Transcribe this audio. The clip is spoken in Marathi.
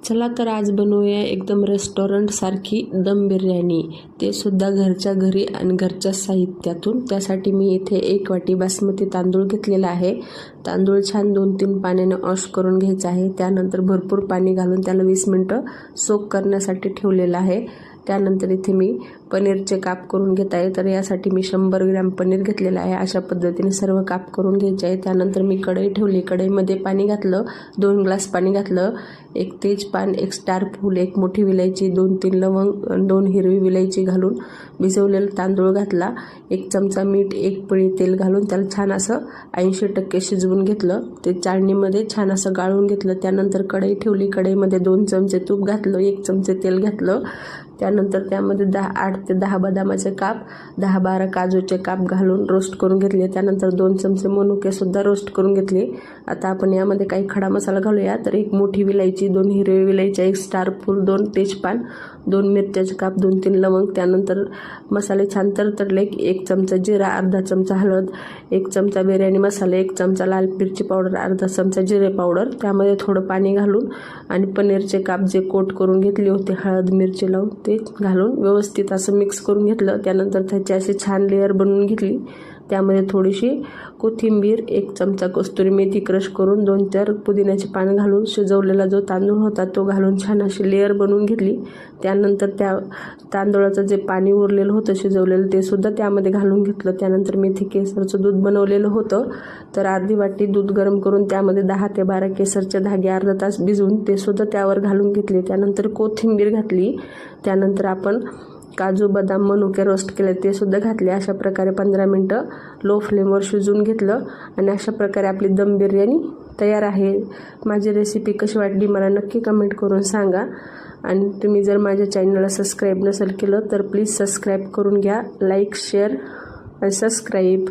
चला तर आज बनवूया एकदम रेस्टॉरंटसारखी दम बिर्याणी, ते सुद्धा घरच्या घरी आणि घरच्या साहित्यातून। त्यासाठी मी इथे 1 वाटी बासमती तांदूळ घेतलेला आहे। तांदूळ छान 2-3 पाण्याने वॉश करून घ्यायचा आहे। त्यानंतर भरपूर पाणी घालून त्याला 20 मिनिटं सोक करण्यासाठी ठेवलेलं आहे। त्यानंतर इथे मी पनीरचे काप करून घेत आहे। तर यासाठी मी 100 ग्रॅम पनीर घेतलेलं आहे। अशा पद्धतीने सर्व काप करून घ्यायचे आहे। त्यानंतर मी कढई ठेवली, कढईमध्ये पाणी घातलं, 2 ग्लास पाणी घातलं, 1 तेजपान, 1 स्टार फूल, 1 मोठी विलायची, 2-3 लवंग, 2 हिरवी विलायची घालून भिजवलेला तांदूळ घातला, 1 चमचा मीठ, 1 पळी तेल घालून त्याला छान असं 80% शिजवून घेतलं। ते चाळणीमध्ये छान असं गाळून घेतलं। त्यानंतर कढई ठेवली, कढईमध्ये 2 चमचे तूप घातलं, 1 चमचे तेल घातलं। त्यानंतर त्यामध्ये 8 ते 10 बदामाचे काप, 10-12 काजूचे काप घालून रोस्ट करून घेतले। त्यानंतर 2 चमचे मनुके सुद्धा रोस्ट करून घेतले। आता आपण यामध्ये काही खडा मसाला घालूया। तर 1 मोठी विलायची, 2 हिरवी विलायच्या, 1 स्टार फूल, 2 तेजपान, 2 मिरच्याचे काप, 2-3 लवंग। त्यानंतर मसाले छान तडतडले, 1 चमचा जिरा, अर्धा चमचा हळद, 1 चमचा बिर्याणी मसाला, 1 चमचा लाल मिरची पावडर, अर्धा चमचा जिरे पावडर, त्यामध्ये थोडं पाणी घालून आणि पनीरचे काप जे कोट करून घेतले होते हळद मिरची लावून ते घालून व्यवस्थित असं मिक्स करून घेतलं। त्यानंतर त्याची अशी छान लेअर बनवून घेतली। त्यामध्ये थोडीशी कोथिंबीर, 1 चमचा कस्तुरी मेथी क्रश करून, 2-4 पुदिन्याचे पान घालून शिजवलेला जो तांदूळ होता तो घालून छान अशी लेअर बनवून घेतली। त्यानंतर त्या तांदूळाचं जे पाणी उरलेलं होतं शिजवलेलं ते सुद्धा त्यामध्ये घालून घेतलं। त्यानंतर मेथी केसरचं दूध बनवलेलं होतं, तर अर्धी वाटी दूध गरम करून त्यामध्ये 10 ते 12 केसरचे धागे अर्धा तास भिजवून ते सुद्धा त्यावर घालून घेतले। त्यानंतर कोथिंबीर घातली। त्यानंतर आपण काजू, बदाम, मनुके रोस्ट केले ते सुद्धा घातले। अशा प्रकारे 15 मिनिटं लो फ्लेमवर शिजवून घेतलं आणि अशा प्रकारे आपली दम बिर्याणी तयार आहे। माझी रेसिपी कशी वाटली मला नक्की कमेंट करून सांगा। आणि तुम्ही जर माझ्या चॅनलला सबस्क्राईब नसेल केलं तर प्लीज सबस्क्राईब करून घ्या, लाईक, शेअर आणि सबस्क्राईब।